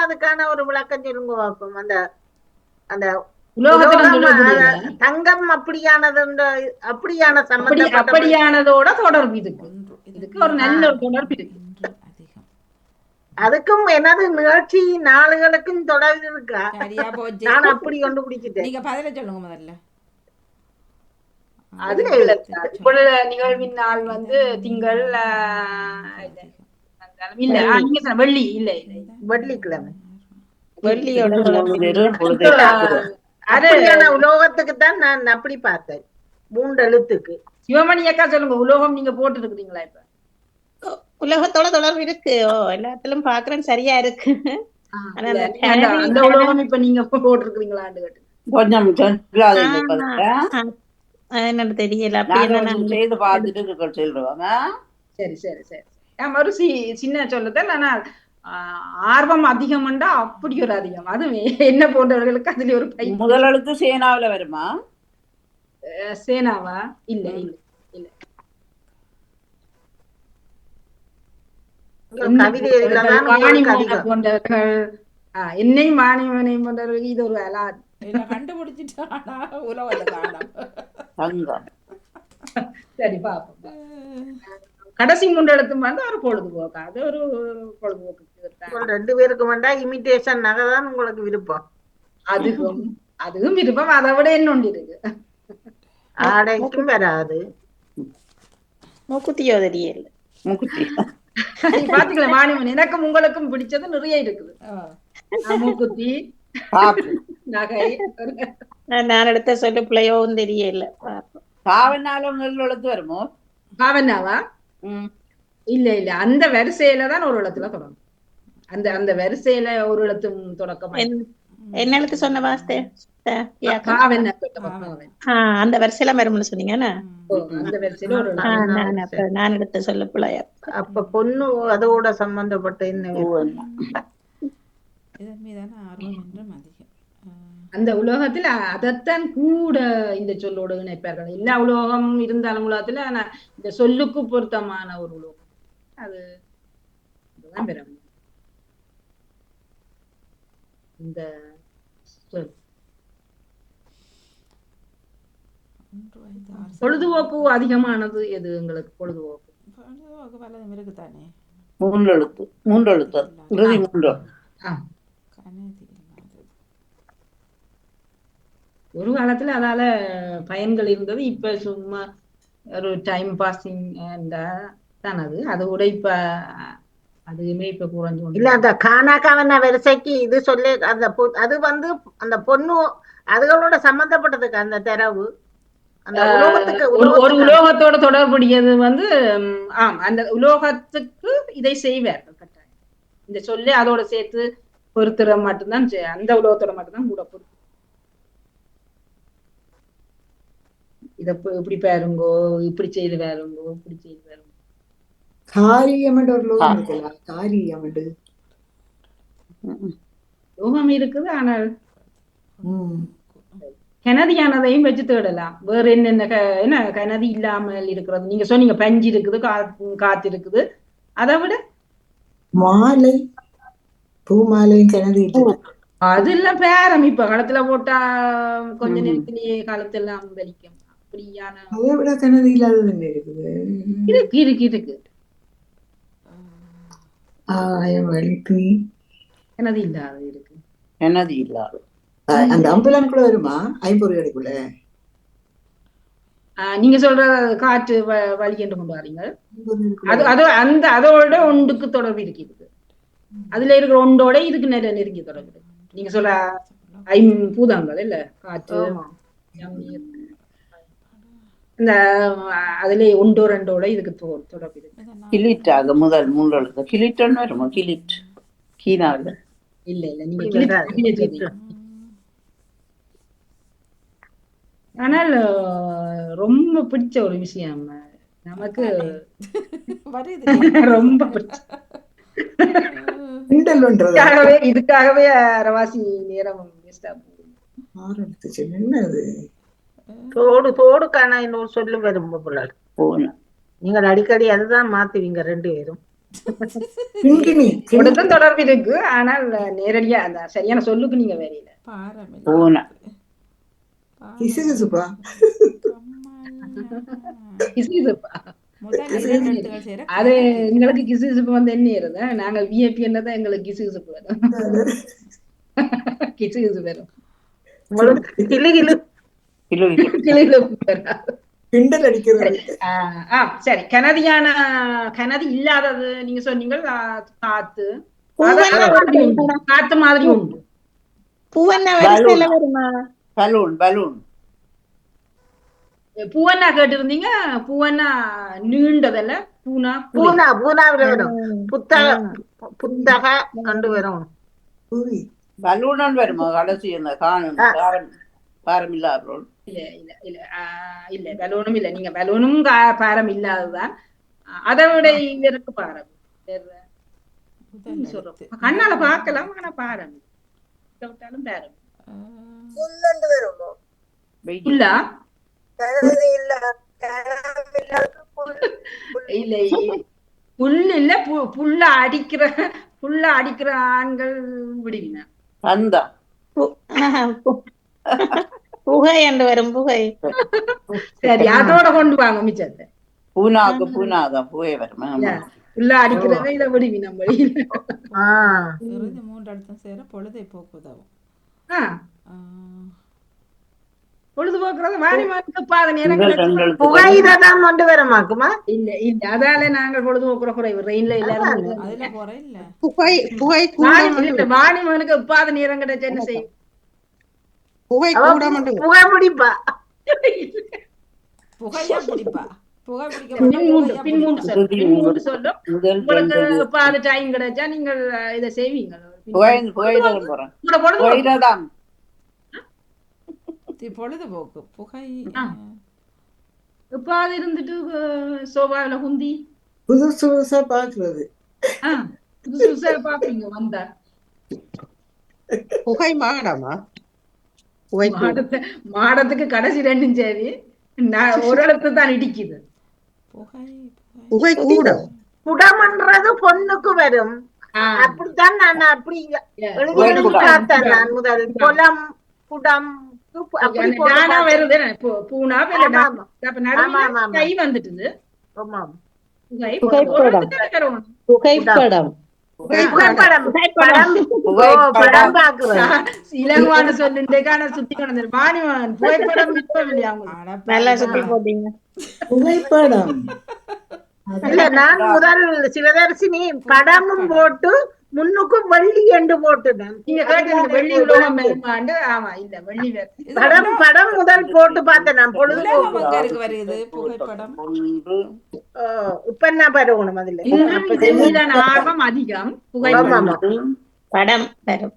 அதுக்கான ஒரு விளக்கம் சொல்லுங்க பார்ப்போம். அந்த தங்கம் அப்படியானதோட தொடர்பு இதுக்கு ஒரு நல்ல ஒரு தொடர்பு இருக்கு. அதுக்கும் எனது நிகழ்ச்சி நாளுகளுக்கும் தொடர்பு இருக்கா? நான் அப்படி கண்டுபிடிச்சிட்டேன். நீங்க பதில சொல்லுங்க முதல்ல. அது நிகழ்வின் நாள் வந்து திங்கள் இல்ல, வெள்ளி இல்ல, வெள்ளிக்கிழமை. வெள்ளியோட உலோகத்துக்கு தான் நான் அப்படி பார்த்தேன். 3 எழுத்துக்கு. சிவமணி அக்கா சொல்லுங்க, உலோகம் நீங்க போட்டு இருக்கிறீங்களா இப்ப? உலகத்தோட தொடர்பு இருக்கு. எல்லாத்திலும் பாக்குறேன், சரியா இருக்கு. ஆனா அந்த அந்த உலோகம் இப்ப நீங்க போட்டு இருக்கிறீங்களான்னு கேட்டு கொஞ்சம் சொல்லாதீங்க என்னன்னு தெரியல. அப்படி என்ன செய்து பார்த்துட்டு சொல்லுவாங்க. சரி சரி சரி. ஒரு சின்ன சொல்லுதல். ஆனால் ஆர்வம் அதிகம்ண்டா அப்படி ஒரு அதிகம். அது என்ன போன்றவர்களுக்கு அதுல ஒரு முதல் எழுத்து சேனாவில வருமா? சேனாவா? இல்ல இல்ல இல்ல. போன்றவர்கள் என்னை மாணிமனை போன்றவர்கள் இது ஒரு அலாட் கண்டுபிடிச்சிட்டானா உலகத்தை காணோம். சரி பாப்போம். கடைசி 3 எழுத்தும் வந்து ஒரு பொழுதுபோக்கு. அது ஒரு பொழுதுபோக்கு. 2 பேருக்கு வேண்டா இமிட்டேஷன் நகைதான் உங்களுக்கு விருப்பம். அதுவும் விருப்பம். அதை விட இன்னொன்று இருக்கு. ஆடைக்கும் வராது. மூக்குத்தியோ தெரியல. மூக்குத்தி பாத்தீங்களா மாணிமன், எனக்கும் உங்களுக்கும் பிடிச்சது நிறைய இருக்குது. மூக்குத்தி, நகை. நான் எடுத்த சொல்லு பிள்ளையோவும் தெரியல. பாவனாலும் எழுத்து வருமோ? பாவனாவா? இல்ல இல்ல, அந்த வரிசையில தான் ஒரு எழுத்துல தொடங்கும். அந்த வரிசையில ஒரு எழுத்தும் தொடக்கம். என்ன எழுத்து சொன்ன வாஸ்தே? அந்த வரிசையில வரும்னு சொன்னீங்கன்னா அந்த வரிசையில ஒரு நான் எடுத்த சொல்ல பிள்ளையா. அப்ப பொண்ணு அதோட சம்பந்தப்பட்ட என்ன அந்த உலோகத்துல அதைத்தான் கூட இந்த சொல்லோடு இணைப்பார்கள். எல்லா உலோகம் இருந்தாலும் உலகத்துல ஆனா இந்த சொல்லுக்கு பொருத்தமான ஒரு உலோகம் அதுதான் பெற இந்த பொழுதுபோக்கு அதிகமானது எது உங்களுக்கு? பொழுதுபோக்கு பலதும் இருக்குதானே. 3 எழுத்து 3 எழுத்து இறுதி 3. ஒரு காலத்துல அதால பயன்கள் இருந்தது. இப்ப சும்மா ஒரு டைம் பாசிங் தான். அது கூட இப்ப அதுவுமே இப்ப குறைஞ்சு இல்ல. அந்த காணாக்காவன வரிசைக்கு இது சொல்லி அந்த அது வந்து அந்த பொண்ணு அதுகளோட சம்பந்தப்பட்டதுக்கு அந்த தரவு ஒரு உலோகத்தோட தொடர்புடையது வந்து அந்த உலோகத்துக்கு இதை செய்வார்கள் கட்டாயம். இந்த சொல்லி அதோட சேர்த்து பொறுத்துற மட்டும்தான் அந்த உலோகத்தோட மட்டும்தான் கூட பொறுத்து. இத இப்படி பாருங்கோ, இப்படி செய்து பாருங்கோ, இப்படி செய்து பாருங்கோ. லோகம் இருக்குது. ஆனால் கனதியானதையும் வச்சு தேடலாம். வேற என்ன கனதி இல்லாமல் இருக்கிறது? நீங்க சொன்னீங்க பஞ்சு இருக்குது, காத்து இருக்குது. அதை விட மாலை, பூமாலையும் கனதி. அதெல்லாம் பேரம் இப்ப காலத்துல போட்டா கொஞ்ச நேரத்திலேயே காலத்தெல்லாம் வலிக்கும். அப்படியான அதை விட கனதி இல்லாதது இருக்கு இருக்கு இருக்கு. கனதி இல்லாத இருக்கு. கனதி இல்லாத அந்த அம்புலன் கூட வருமா? ஐம்பொறிகளுக்குள்ள நீங்க சொல்ற காற்று வழி என்று கொண்டு வரீங்க. அது அந்த அதோட ஒன்றுக்கு தொடர்பு இருக்குது. அதுல இருக்கிற ஒன்றோட இதுக்கு நெருங்கிய தொடர்பு. நீங்க சொல்ற ஐம்பூதங்கள் இல்ல, காற்று, இந்த அதுல ஒன்றோ ரெண்டோட இதுக்கு தொடர்பு இருக்கு. கிளிட்டாக முதல் 3 எழுத்து கிளிட்டன் வருமா? கிளிட் கீனாவில் இல்ல இல்ல, நீங்க ஆனால் ரொம்ப பிடிச்ச ஒரு விஷயம் நமக்கு, ரொம்ப பிடிச்ச. இதுக்காகவே அரவாசி நேரம் தோடு காணா இன்னொரு சொல்லு வரும் போல. நீங்கள் அடிக்கடி அதுதான் மாத்துவீங்க 2 பேரும். தொடர்பு இருக்கு. ஆனால் நேரடியா அந்த சரியான சொல்லுக்கு நீங்க வேலையில அது எங்களுக்கு கிசுகிசுப்பு வந்து என்ன இருந்த நாங்கள் விஐபி என்னதான் எங்களுக்கு கிசுகிசுப்பு வரும். கிசுகிசுப்பு வரும். சரி, கனதி இல்லாதது நீங்க சொன்னீங்க காத்து. காத்து மாதிரி உண்டு. பலூன் பூவண்ணா கேட்டிருந்தீங்க. பூவண்ணா நீண்டதல்ல, பூனா புலி. பூனாவில வரும் புத்தக கண்டு வரும். பலூனன் வருமா கடைசி இந்த காணும் பாரம் இல்லாதவர்கள்? இல்ல இல்ல இல்ல இல்ல பலூனும் இல்ல. நீங்க பலூனும் பாரம் இல்லாததுதான். அதை விட இருக்கு பாரம். கண்ணால பாக்கலாம், ஆனா பாரம் விட்டாலும் பாரம் இல்ல. இல்ல புல்லு இல்ல, புல்ல அடிக்கிற ஆண்கள் விடுவின அந்த புகை என்று வரும் புகை. சரி, அதோட கொண்டு வாங்க மிச்சத்தை. பூனாதான் புகை வருமா? புல்ல அடிக்கிறத இதை விடுவி நம்ம. மூன்று அழுத்தம் சேர பொழுதை போக்குதாவும். பொழுதுபோக்குறது வாணிமானுக்கு பாத நேரம் புகையிரதான் கொண்டு வரமாக்குமா? இல்ல இல்ல, அதால நாங்கள் பொழுதுபோக்குற குறைவு ரெயின்ல எல்லாரும் அதுல குறை இல்ல. வாணிமானுக்கு பாத நேரம் கிடைச்சா என்ன செய்யும்? புகை முடிப்பா. புகையா பிடிப்பா. புகை பிடிக்க பின்மூன்று சொல்லும். உங்களுக்கு பாத டைம் கிடைச்சா நீங்கள் இதை செய்வீங்க. பொழுதுபோக்கு புகை. இப்ப அது இருந்துட்டு சோபாவில குந்தி புதுசு புதுசா பாக்குறது. புதுசு புதுசா பாப்பீங்க வந்தா. புகை மாடமா? மாடத்துக்கு கடைசி ரெண்டும் சரி, ஒரு இடத்து தான் இடிக்குது. புகை கூடம். குடம்ன்றது பொண்ணுக்கு வரும். அப்படித்தான் நான் அப்படி எழுதி பார்த்தேன் நான் முதல். குளம் குடம் நானா வருது பூனா கை வந்துட்டுது. புகைப்படம் இலங்குவான்னு சொல்லிட்டு சுத்தி கொண்டு வாணிவான் புகைப்படம் நல்லா சுத்தி போட்டீங்க. புகைப்படம் இல்ல, நான் முதல் சிவதர்சினி படமும் போட்டு முன்னுக்கும் வெள்ளி என்று போட்டுட்டேன். வெள்ளி உலகம் பெருமாண்டு. ஆமா, இல்ல வெள்ளி படம் முதல் போட்டு பார்த்தேன் நான். பொழுதுபோக்கு வருது புகைப்படம். இப்ப என்ன பரவணும் அதுல ஆர்வம் அதிகம். புகைப்படம் படம் வரும்.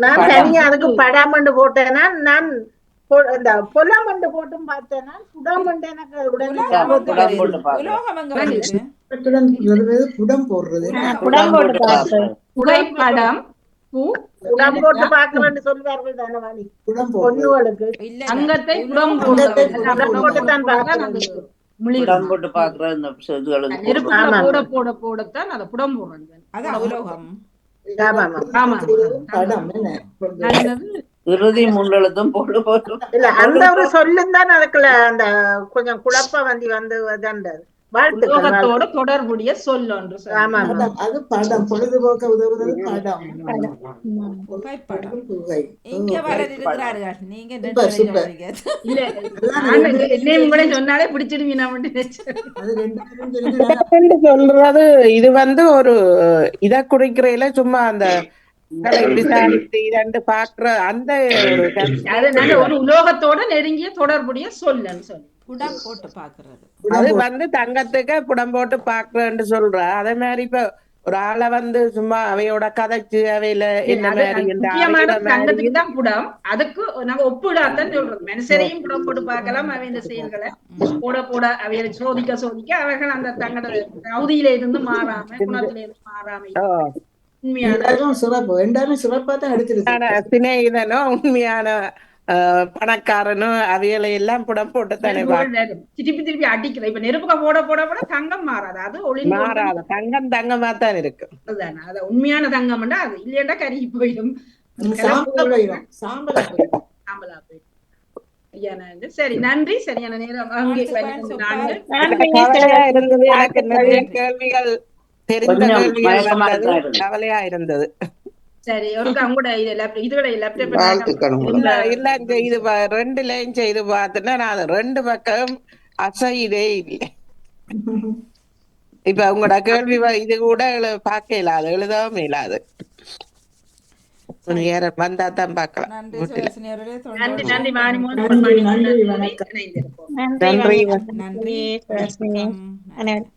நான் தனியா அதுக்கு படம் என்று போட்டேன்னா, நான் இந்த பொலம் என்று போட்டும் பார்த்தேன்னா குடம் என்று எனக்கு குடம் போடுறது. புகைப்படம் குடம் போட்டு பாக்குறேன்னு சொல்வார்கள் தானே வாணி. பொண்ணுகளுக்கு அங்கத்தை குடம் போட்டுத்தான் போட்டு பாக்குறேன். போட போட போடத்தான் அதை புடம் போடுறேன். அதான் உலோகம். இறுதி முன்னெழுத்தும் போட்டு போட்டு இல்ல, அந்த ஒரு சொல்லும் தான் அதுக்குள்ள அந்த கொஞ்சம் குழப்ப வந்து வாழ்த்துக்களோட தொடர்புடைய சொல் ஒன்று. அது படம். பொழுதுபோக்க உதவுறது படம். புகைப்படம். இங்க வர இருக்கிறார்கள். நீங்க உங்களே சொன்னாலே பிடிச்சிடுவீங்க. சொல்றது இது வந்து ஒரு இத குறிக்கிறதுல சும்மா அந்த பாக்குற அந்த ஒரு உலோகத்தோட நெருங்கிய தொடர்புடைய சொல்லன்னு சொல்லி புடம் போட்டு பாக்குறது. அது வந்து தங்கத்துக்கு புடம் போட்டு பாக்குறேன்னு சொல்ற. அதே மாதிரி இப்ப ஒரு ஆளை வந்து சும்மா அவையோட கதைச்சு அவையில என்ன தங்கத்துக்கு தான் புடம். அதுக்கு நாங்க ஒப்பிடாதான் சொல்றோம். மனுஷரையும் புடம் போட்டு பார்க்கலாம். அவை இந்த செயல்களை போட போட அவையை சோதிக்க சோதிக்க அவர்கள் அந்த தங்கட அவதியில இருந்து மாறாம குணத்தில இருந்து மாறாம சிறப்பு. எல்லாரும் சிறப்பா தான் எடுத்திருக்கு. சிநேகிதனோ உண்மையான பணக்காரனும் அவைகளை எல்லாம் புடம் போட்டு தானே திருப்பி திருப்பி அடிக்கிற. இப்ப நெருப்புக்க போட போட போட தங்கம் மாறாது. அது மாறாத தங்கம் தங்கமா தான் இருக்கு. அது உண்மையான தங்கம் அது இல்லையா கருகி போயிடும். சரி, நன்றி. சரியான நேரம் இருந்தது. எனக்கு நிறைய கேள்விகள் தெரிந்த கேள்விகள் கவலையா இருந்தது. சரி, உங்களோட இதுகளை இல்ல இது 2 லைன் செய்து பார்த்துன்னா நான் 2 பக்கம் அசைதே இல்லை. இப்ப உங்களோட கேள்வி இது கூட பார்க்க இயலாது, எழுதவும் இயலாது. யாரும் வந்தா தான் பார்க்கலாம் நன்றி வீட்டுல. சுஹாசினி அவர்களே. நன்றி தொடர்ந்து நன்றி வாணிமோகன் நன்றி, நன்றி, நன்றி வணக்கம். இணைந்திருப்போம். நன்றி நன்றி. வணக்கம். நன்றி சுஹாசினி. வணக்கம். அனைவரும்